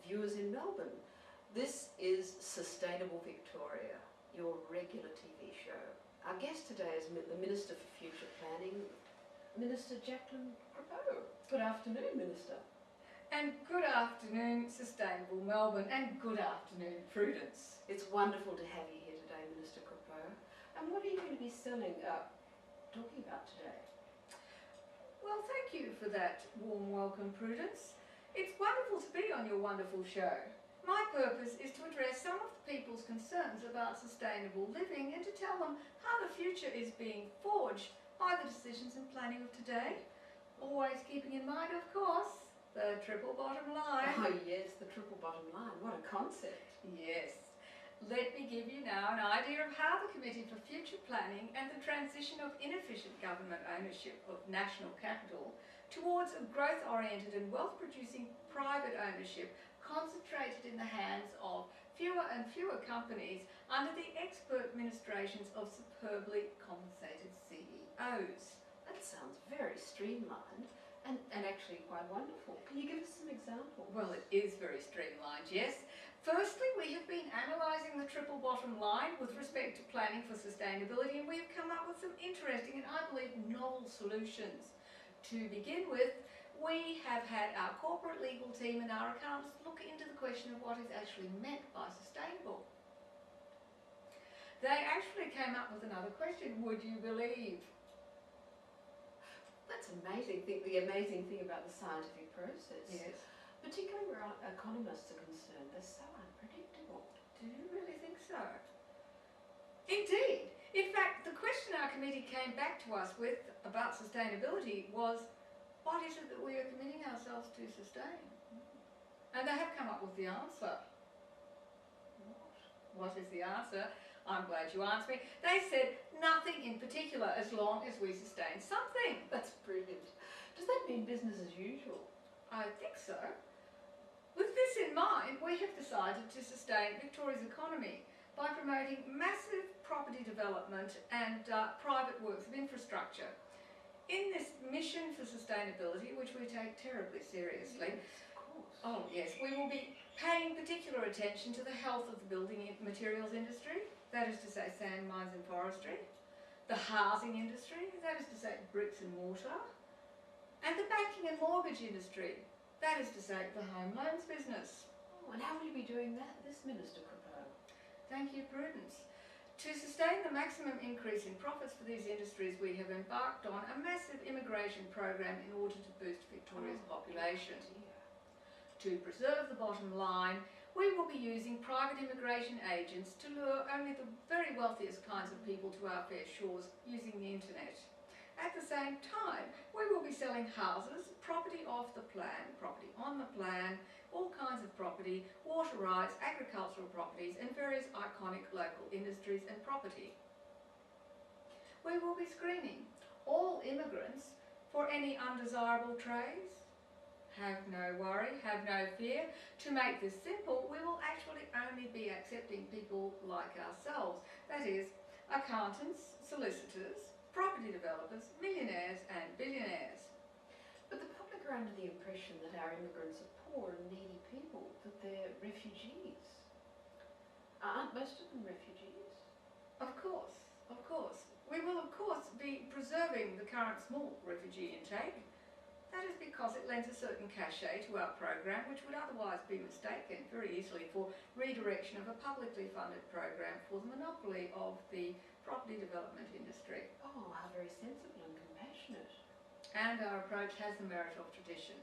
viewers in Melbourne. This is Sustainable Victoria, your regular TV show. Our guest today is the Minister for Future Planning, Minister Jacqueline Quirk. Good afternoon, Minister. And good afternoon, Sustainable Melbourne, and good afternoon, Prudence. It's wonderful to have you here today, Minister Quirk. And what are you going to be talking about today? Well, thank you for that warm welcome, Prudence. It's wonderful to be on your wonderful show. My purpose is to address some of the people's concerns about sustainable living and to tell them how the future is being forged by the decisions and planning of today. Always keeping in mind, of course, the triple bottom line. Oh yes, the triple bottom line. What a concept. Yes. Let me give you now an idea of how the Committee for Future Planning and the transition of inefficient government ownership of national capital towards a growth-oriented and wealth-producing private ownership concentrated in the hands of fewer and fewer companies under the expert administrations of superbly compensated CEOs. That sounds very streamlined and actually quite wonderful. Can you give us some examples? Well, it is very streamlined, yes. Firstly, we have been analysing the triple bottom line with respect to planning for sustainability, and we have come up with some interesting and I believe novel solutions. To begin with, we have had our corporate legal team and our accountants look into the question of what is actually meant by sustainable. They actually came up with another question, would you believe? That's amazing. The amazing thing about the scientific process. Yes. Particularly where economists are concerned, they're so unpredictable. Do you really think so? Indeed. In fact, the question our committee came back to us with about sustainability was, what is it that we are committing ourselves to sustain? And they have come up with the answer. What is the answer? I'm glad you asked me. They said nothing in particular as long as we sustain something. That's brilliant. Does that mean business as usual? I think so. With this in mind, we have decided to sustain Victoria's economy by promoting massive property development and private works of infrastructure. In this mission for sustainability, which we take terribly seriously, yes, of course. Oh yes, we will be paying particular attention to the health of the building materials industry, that is to say sand mines and forestry, the housing industry, that is to say bricks and mortar, and the banking and mortgage industry, that is to say the home loans business. Oh, and how will you be doing this, Minister Quirk? Thank you, Prudence. To sustain the maximum increase in profits for these industries, we have embarked on a massive immigration program in order to boost Victoria's population. To preserve the bottom line, we will be using private immigration agents to lure only the very wealthiest kinds of people to our fair shores using the internet. At the same time, we will be selling houses, property off the plan, property on the plan, all kinds of property, water rights, agricultural properties and various iconic local industries and property. We will be screening all immigrants for any undesirable trades. Have no worry, have no fear. To make this simple, we will actually only be accepting people like ourselves, that is, accountants, solicitors, property developers, millionaires and billionaires. But the public are under the impression that our immigrants are poor and needy people, that they're refugees. Aren't most of them refugees? Of course, of course. We will of course be preserving the current small refugee intake. That is because it lends a certain cachet to our program which would otherwise be mistaken very easily for redirection of a publicly funded program for the monopoly of the property development industry. Oh, how very sensible and compassionate. And our approach has the merit of tradition.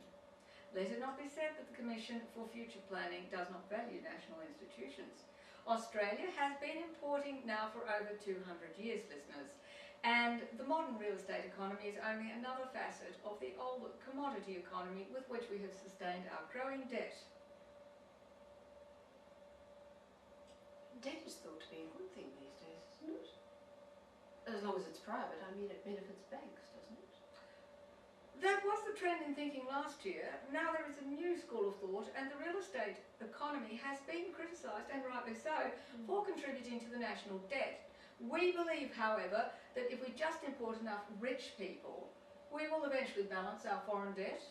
Let it not be said that the Commission for Future Planning does not value national institutions. Australia has been importing now for over 200 years, listeners, and the modern real estate economy is only another facet of the old commodity economy with which we have sustained our growing debt. Debt is thought to be a good thing these days, isn't it? As long as it's private, I mean it benefits banks, doesn't it? That was the trend in thinking last year. Now there is a new school of thought and the real estate economy has been criticised, and rightly so, for contributing to the national debt. We believe, however, that if we just import enough rich people, we will eventually balance our foreign debt.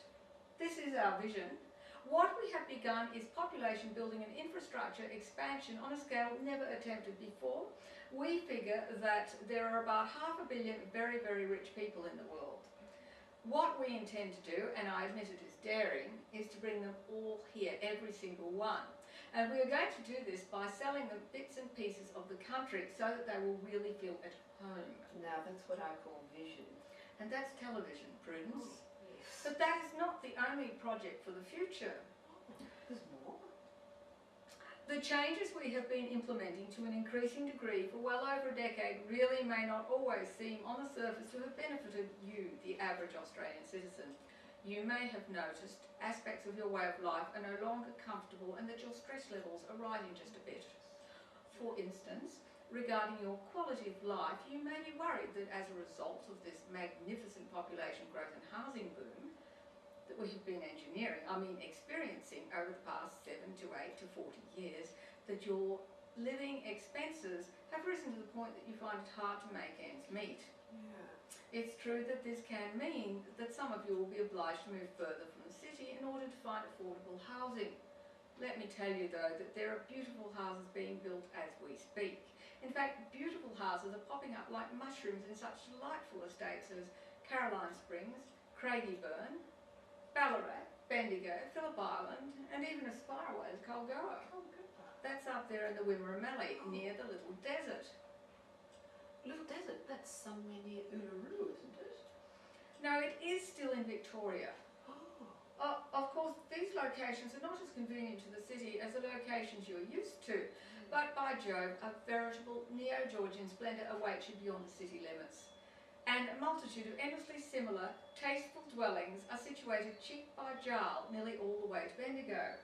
This is our vision. What we have begun is population building and infrastructure expansion on a scale never attempted before. We figure that there are about 500 million very, very rich people in the world. What we intend to do, and I admit it is daring, is to bring them all here, every single one. And we are going to do this by selling them bits and pieces of the country so that they will really feel at home. Now that's what I call vision. And that's television, Prudence. Yes. But that is not the only project for the future. There's more. The changes we have been implementing to an increasing degree for well over a decade really may not always seem on the surface to have benefited you, the average Australian citizen. You may have noticed aspects of your way of life are no longer comfortable and that your stress levels are rising just a bit. For instance, regarding your quality of life, you may be worried that as a result of this magnificent population growth and housing boom that we have been experiencing over the past 7 to 8 to 40 years, that your living expenses have risen to the point that you find it hard to make ends meet. Yeah. It's true that this can mean that some of you will be obliged to move further from the city in order to find affordable housing. Let me tell you though that there are beautiful houses being built as we speak. In fact, beautiful houses are popping up like mushrooms in such delightful estates as Caroline Springs, Craigieburn, Ballarat, Bendigo, Phillip Island, and even as far away as Colgoa. That's up there in the Wimmera Mallee, near the Little Desert. Little Desert, that's somewhere near Uluru, isn't it? No, it is still in Victoria. Oh. Of course, these locations are not as convenient to the city as the locations you're used to, but by Jove, a veritable neo-Georgian splendour awaits you beyond the city limits. And a multitude of endlessly similar, tasteful dwellings are situated cheek by jowl nearly all the way to Bendigo.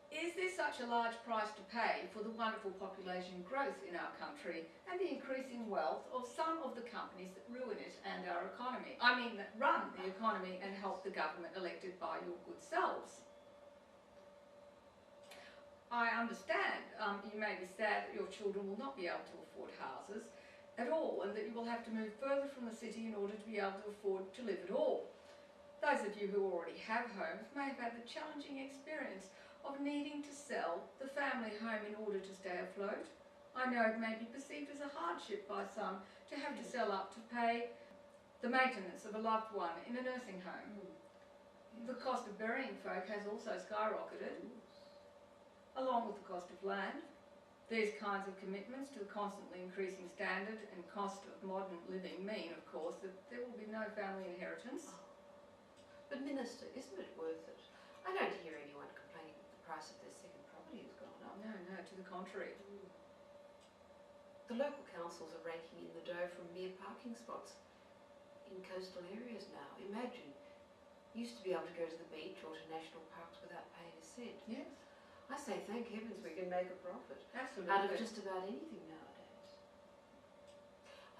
Is there such a large price to pay for the wonderful population growth in our country and the increasing wealth of some of the companies that ruin it and our economy? I mean, that run the economy and help the government elected by your good selves. I understand you may be sad that your children will not be able to afford houses at all and that you will have to move further from the city in order to be able to afford to live at all. Those of you who already have homes may have had the challenging experience of needing to sell the family home in order to stay afloat. I know it may be perceived as a hardship by some to have to sell up to pay the maintenance of a loved one in a nursing home. The cost of burying folk has also skyrocketed, along with the cost of land. These kinds of commitments to the constantly increasing standard and cost of modern living mean, of course, that there will be no family inheritance. But Minister, isn't it worth it? I don't hear anyone complaining that the price of their second property has gone up. No, to the contrary. The local councils are raking in the dough from mere parking spots in coastal areas now. Imagine, you used to be able to go to the beach or to national parks without paying a cent. Yes, I say thank heavens we can make a profit absolutely. out of just about anything nowadays.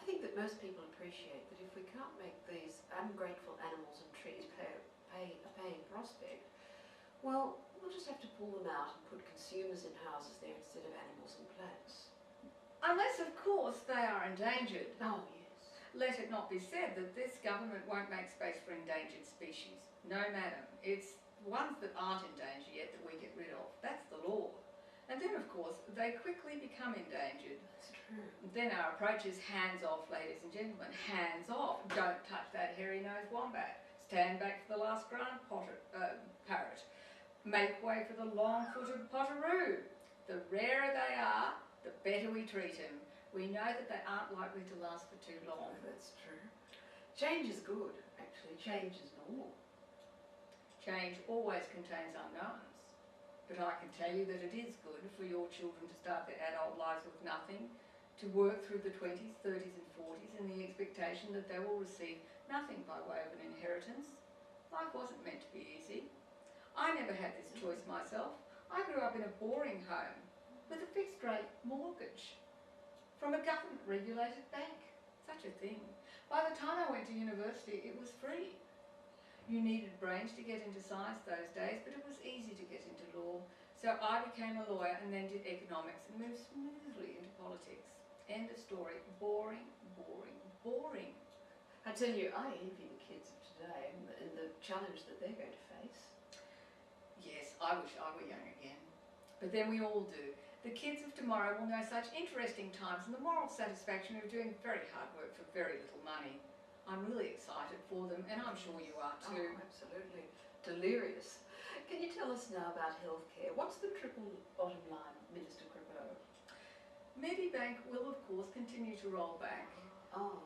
I think that most people appreciate that if we can't make these ungrateful animals and trees pay a paying prospect, well, we'll just have to pull them out and put consumers in houses there instead of animals and plants. Unless, of course, they are endangered. Oh, yes. Let it not be said that this government won't make space for endangered species. No, madam. It's the ones that aren't in danger yet that we get rid of. That's the law. And then, of course, they quickly become endangered. That's true. Then our approach is hands off, ladies and gentlemen. Hands off. Don't touch that hairy-nosed wombat. Stand back for the last ground parrot. Make way for the long-footed potteroo. The rarer they are, the better we treat them. We know that they aren't likely to last for too long. Oh, that's true. Change is good, actually. Change is normal. Change always contains unknowns. But I can tell you that it is good for your children to start their adult lives with nothing, to work through the 20s, 30s and 40s in the expectation that they will receive nothing by way of an inheritance. Life wasn't meant to be easy. I never had this choice myself. I grew up in a boring home with a fixed rate mortgage from a government regulated bank. Such a thing. By the time I went to university, it was free. You needed brains to get into science those days, but it was easy to get into law. So I became a lawyer and then did economics and moved smoothly into politics. End of story. Boring, boring, boring. I tell you, I envy the kids of today and the challenge that they're going to face. I wish I were young again. But then we all do. The kids of tomorrow will know such interesting times and the moral satisfaction of doing very hard work for very little money. I'm really excited for them, and I'm sure you are too. Oh, absolutely. Delirious. Can you tell us now about healthcare? What's the triple bottom line, Minister Crepeau? Medibank will, of course, continue to roll back. Oh.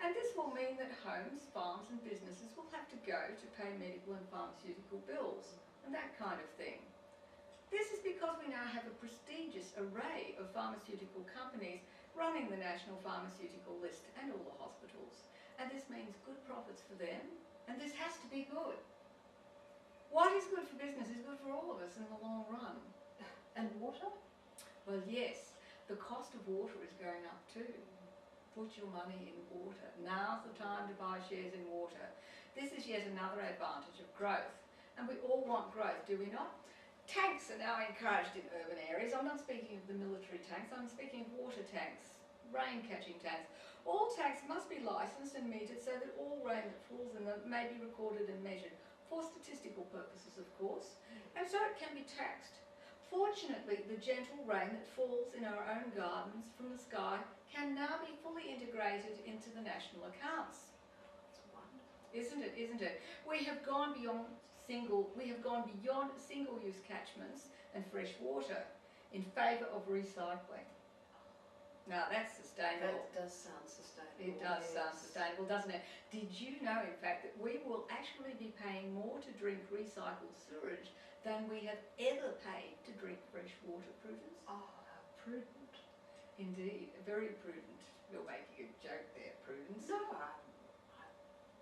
And this will mean that homes, farms and businesses will have to go to pay medical and pharmaceutical bills and that kind of thing. This is because we now have a prestigious array of pharmaceutical companies running the National Pharmaceutical List and all the hospitals. And this means good profits for them, and this has to be good. What is good for business is good for all of us in the long run. And water? Well, yes, the cost of water is going up too. Put your money in water. Now's the time to buy shares in water. This is yet another advantage of growth. And we all want growth, do we not? Tanks are now encouraged in urban areas. I'm not speaking of the military tanks, I'm speaking of water tanks, rain-catching tanks. All tanks must be licensed and metered so that all rain that falls in them may be recorded and measured, for statistical purposes of course, and so it can be taxed. Fortunately, the gentle rain that falls in our own gardens from the sky can now be fully integrated into the national accounts. That's wonderful. Isn't it, isn't it? We have gone beyond single-use catchments and fresh water in favour of recycling. Now that's sustainable. That does sound sustainable. It does sound sustainable, doesn't it? Did you know, in fact, that we will actually be paying more to drink recycled sewage than we have ever paid to drink fresh water, Prudence? Oh, how prudent. Indeed, very prudent. You're making a joke there, Prudence. No, I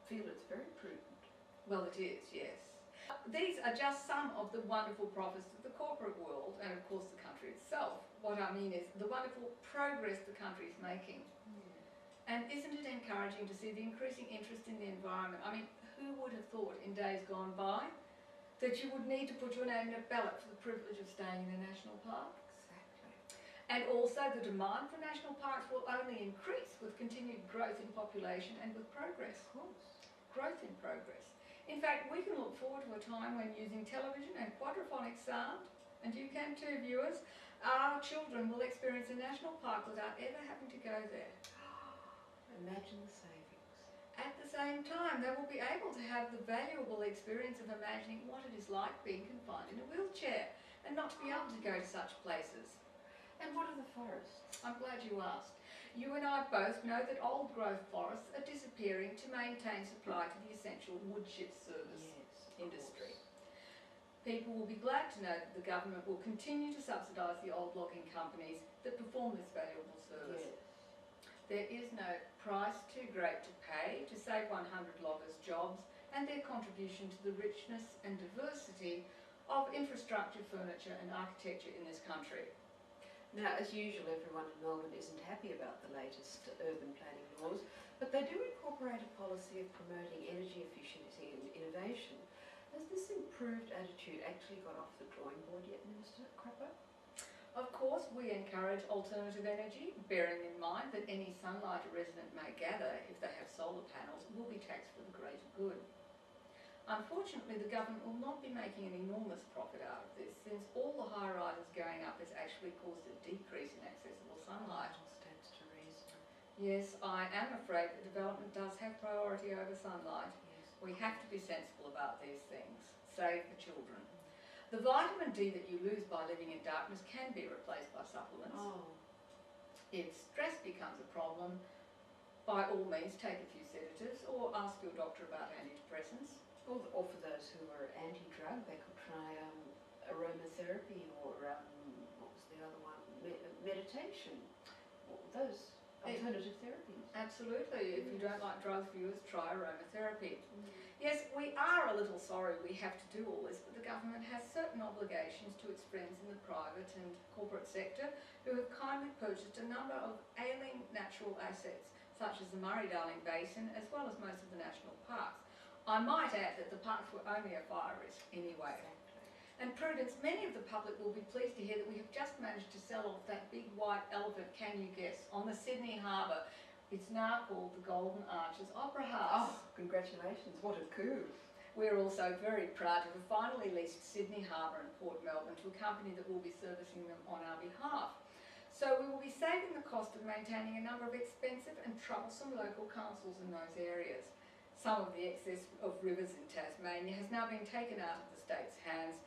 feel it's very prudent. Well, it is, yes. These are just some of the wonderful profits of the corporate world and, of course, the country itself. What I mean is the wonderful progress the country is making. And isn't it encouraging to see the increasing interest in the environment? I mean, who would have thought in days gone by that you would need to put your name in a ballot for the privilege of staying in a national park? Exactly. And also the demand for national parks will only increase with continued growth in population and with progress. Of course. Growth in progress. In fact, we can look forward to a time when using television and quadraphonic sound, and you can too, viewers, our children will experience a national park without ever having to go there. Imagine the savings. At the same time, they will be able to have the valuable experience of imagining what it is like being confined in a wheelchair and not to be able to go to such places. And what are the forests? I'm glad you asked. You and I both know that old growth forests are disappearing to maintain supply to the essential wood chip service industry. People will be glad to know that the government will continue to subsidise the old logging companies that perform this valuable service. Yes. There is no price too great to pay to save 100 loggers' jobs and their contribution to the richness and diversity of infrastructure, furniture and architecture in this country. Now, as usual, everyone in Melbourne isn't happy about the latest urban planning laws, but they do incorporate a policy of promoting energy efficiency and innovation. Has this improved attitude actually got off the drawing board yet, Minister Crepeau? Of course, we encourage alternative energy, bearing in mind that any sunlight a resident may gather if they have solar panels will be taxed for the greater good. Unfortunately, the government will not be making an enormous profit out of this, since all the high-rises going up has actually caused a decrease in accessible sunlight. Stands to reason. Yes, I am afraid that development does have priority over sunlight. Yes. We have to be sensible about these things. Save the children. The vitamin D that you lose by living in darkness can be replaced by supplements. Oh. If stress becomes a problem, by all means take a few sedatives or ask your doctor about antidepressants. Or for those who are anti-drug, they could try aromatherapy or what was the other one? Meditation. Those alternative therapies. Absolutely. If you don't like drugs, viewers, try aromatherapy. Yes, we are a little sorry we have to do all this, but the government has certain obligations to its friends in the private and corporate sector who have kindly purchased a number of ailing natural assets, such as the Murray-Darling Basin, as well as most of the national parks. I might add that the parks were only a fire risk anyway. And Prudence, many of the public will be pleased to hear that we have just managed to sell off that big white elephant, can you guess, on the Sydney Harbour. It's now called the Golden Arches Opera House. Oh, congratulations, what a coup. We're also very proud to have finally leased Sydney Harbour and Port Melbourne to a company that will be servicing them on our behalf. So we will be saving the cost of maintaining a number of expensive and troublesome local councils in those areas. Some of the excess of rivers in Tasmania has now been taken out of the state's hands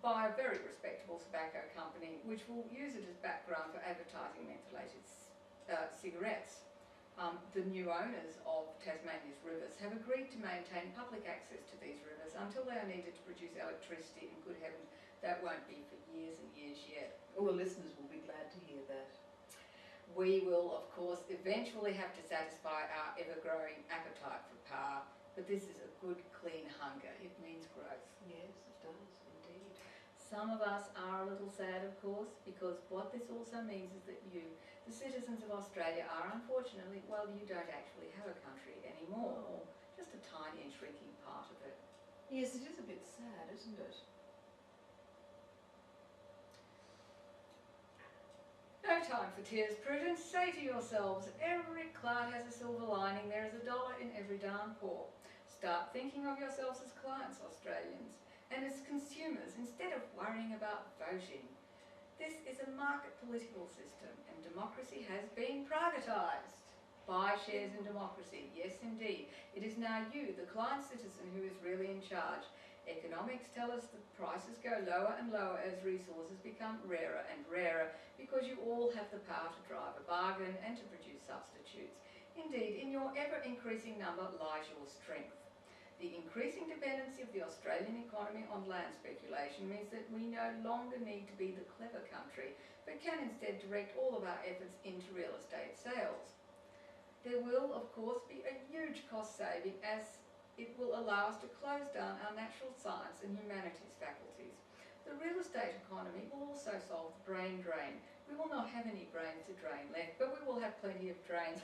by a very respectable tobacco company, which will use it as background for advertising mentholated cigarettes. The new owners of Tasmania's rivers have agreed to maintain public access to these rivers until they are needed to produce electricity, and good heavens, that won't be for years and years yet. All the listeners will be glad to hear that. We will, of course, eventually have to satisfy our ever-growing appetite for power, but this is a good, clean hunger. It means growth. Yes, it does, indeed. Some of us are a little sad, of course, because what this also means is that you, the citizens of Australia, are unfortunately, well, you don't actually have a country anymore, or just a tiny and shrinking part of it. Yes, it is a bit sad, isn't it? No time for tears, Prudence. Say to yourselves, every cloud has a silver lining. There is $1 in every downpour. Start thinking of yourselves as clients, Australians, and as consumers, instead of worrying about voting. This is a market political system, and democracy has been privatised. Buy shares in democracy. Yes, indeed. It is now you, the client citizen, who is really in charge. Economics tell us that prices go lower and lower as resources become rarer and rarer, because you all have the power to drive a bargain and to produce substitutes. Indeed, in your ever-increasing number lies your strength. The increasing dependency of the Australian economy on land speculation means that we no longer need to be the clever country, but can instead direct all of our efforts into real estate sales. There will, of course, be a huge cost saving, as it will allow us to close down our natural science and humanities faculties. The real estate economy will also solve the brain drain. We will not have any brains to drain left, but we will have plenty of drains.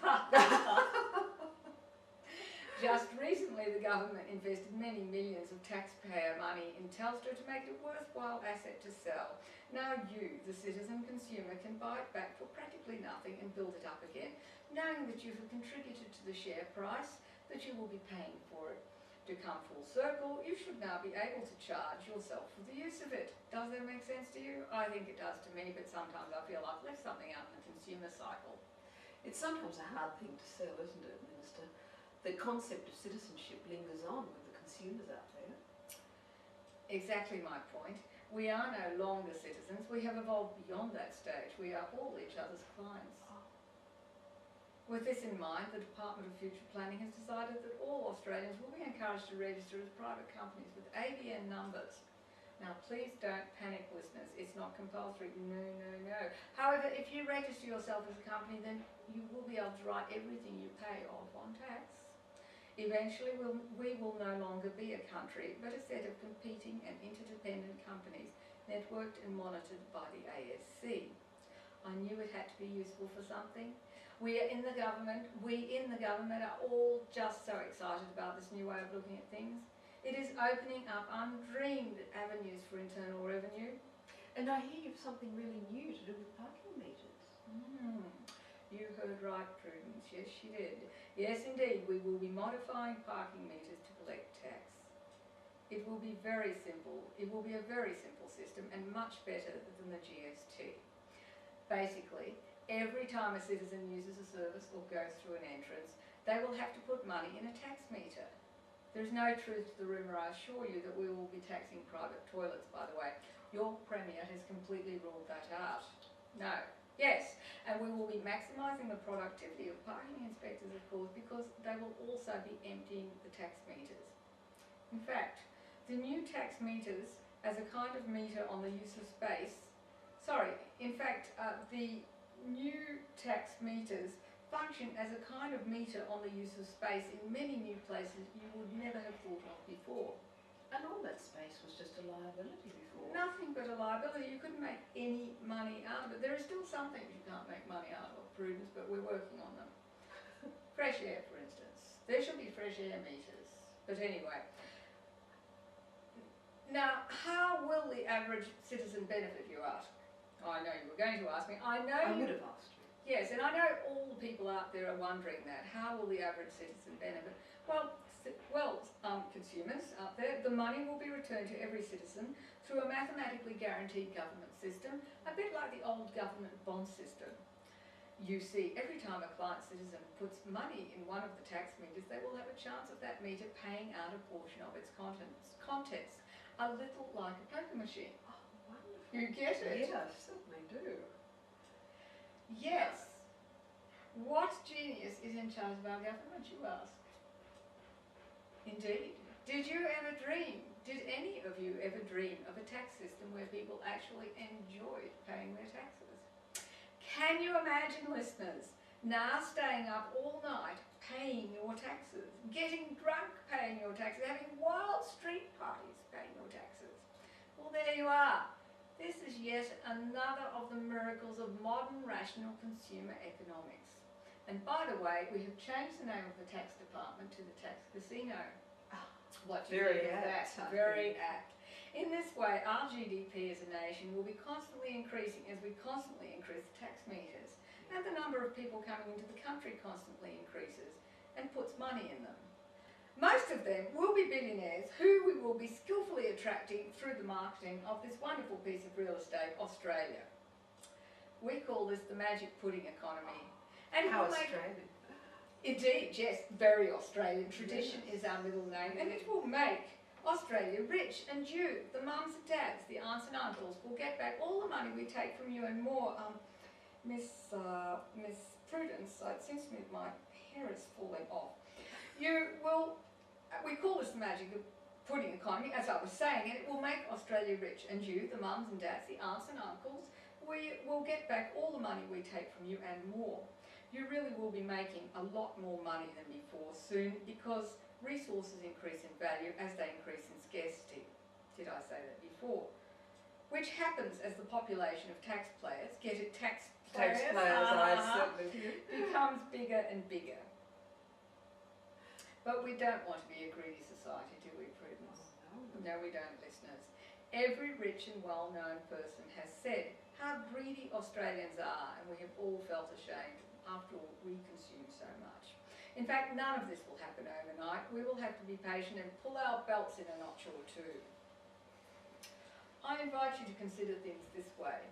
Just recently, the government invested many millions of taxpayer money in Telstra to make it a worthwhile asset to sell. Now you, the citizen consumer, can buy it back for practically nothing and build it up again, knowing that you have contributed to the share price, that you will be paying for it. To come full circle, you should now be able to charge yourself for the use of it. Does that make sense to you? I think it does to me, but sometimes I feel I've left something out in the consumer cycle. It's sometimes a hard thing to sell, isn't it, Minister? The concept of citizenship lingers on with the consumers out there. Exactly my point. We are no longer citizens. We have evolved beyond that stage. We are all each other's clients. With this in mind, the Department of Future Planning has decided that all Australians will be encouraged to register as private companies with ABN numbers. Now, please don't panic, listeners. It's not compulsory. No, no, no. However, if you register yourself as a company, then you will be able to write everything you pay off on tax. Eventually, we will no longer be a country, but a set of competing and interdependent companies networked and monitored by the ASC. I knew it had to be useful for something. We in the government are all just so excited about this new way of looking at things. It is opening up undreamed avenues for internal revenue. And I hear you have something really new to do with parking meters. You heard right, Prudence. Yes, she did. Yes, indeed, we will be modifying parking meters to collect tax. It will be very simple. It will be a very simple system and much better than the GST. Basically, every time a citizen uses a service or goes through an entrance, they will have to put money in a tax meter. There is no truth to the rumour, I assure you, that we will be taxing private toilets, by the way. Your Premier has completely ruled that out. No. Yes, and we will be maximising the productivity of parking inspectors, of course, because they will also be emptying the tax meters. In fact, the new tax meters, as a kind of meter on the use of space, the new tax meters function as a kind of meter on the use of space in many new places you would never have thought of before. And all that space was just a liability before. Nothing but a liability. You couldn't make any money out of it. There are still some things you can't make money out of, Prudence, but we're working on them. Fresh air, for instance. There should be fresh air meters. But anyway. Now, how will the average citizen benefit, you ask? I know you were going to ask me. I would have asked you. Yes, and I know all the people out there are wondering that. How will the average citizen benefit? Well, consumers out there, the money will be returned to every citizen through a mathematically guaranteed government system, a bit like the old government bond system. You see, every time a client citizen puts money in one of the tax meters, they will have a chance of that meter paying out a portion of its contents, a little like a poker machine. Oh, wonderful. You get it? Yes, certainly do. Yes. What genius is in charge of our government, you ask? Indeed. Did you ever dream, did any of you ever dream of a tax system where people actually enjoyed paying their taxes? Can you imagine, listeners, now staying up all night paying your taxes, getting drunk paying your taxes, having wild street parties paying your taxes? Well, there you are. This is yet another of the miracles of modern rational consumer economics. And by the way, we have changed the name of the tax department to the tax casino. What do you think of that? Very apt. In this way, our GDP as a nation will be constantly increasing as we constantly increase the tax meters, and the number of people coming into the country constantly increases and puts money in them. Most of them will be billionaires who we will be skillfully attracting through the marketing of this wonderful piece of real estate, Australia. We call this the magic pudding economy. And How Australian. Indeed, yes, very Australian. Tradition is our middle name, and it will make Australia rich, and you, the mums and dads, the aunts and uncles, will get back all the money we take from you and more. Miss Prudence, it seems to me my hair is falling off. You will, we call this the magic pudding economy, as I was saying, and it will make Australia rich, and you, the mums and dads, the aunts and uncles, we will get back all the money we take from you and more. You really will be making a lot more money than before soon, because resources increase in value as they increase in scarcity. Did I say that before? Which happens as the population of taxpayers, get it, taxpayers, I certainly do. becomes bigger and bigger. But we don't want to be a greedy society, do we, Prudence? No, we don't, listeners. Every rich and well-known person has said how greedy Australians are, and we have all felt ashamed. After all, we consume so much. In fact, none of this will happen overnight. We will have to be patient and pull our belts in a notch or two. I invite you to consider things this way.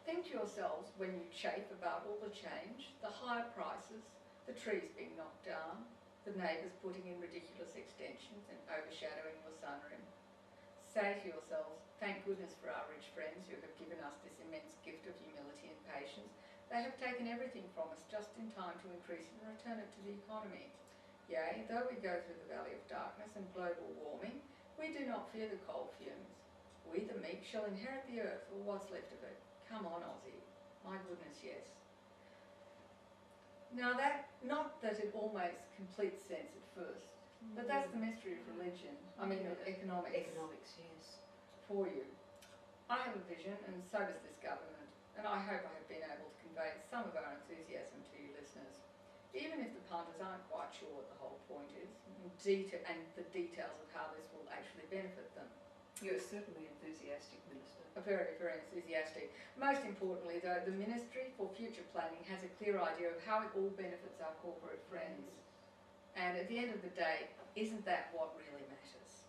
Think to yourselves when you chafe about all the change, the higher prices, the trees being knocked down, the neighbours putting in ridiculous extensions and overshadowing your sunroom. Say to yourselves, thank goodness for our rich friends who have given us this immense gift of humility and patience. They have taken everything from us just in time to increase it and return it to the economy. Yea, though we go through the valley of darkness and global warming, we do not fear the coal fumes. We, the meek, shall inherit the earth, or what's left of it. Come on, Aussie. My goodness, yes. Now not that it all makes complete sense at first, but that's the mystery of religion. I mean, of economics. Economics, yes. For you. I have a vision, and so does this government, and I hope I have been able to convey some of our enthusiasm to you listeners. Even if the punters aren't quite sure what the whole point is, and the details of how this will actually benefit them. You're certainly enthusiastic, Minister. Very, very enthusiastic. Most importantly, though, the Ministry for Future Planning has a clear idea of how it all benefits our corporate friends. And at the end of the day, isn't that what really matters?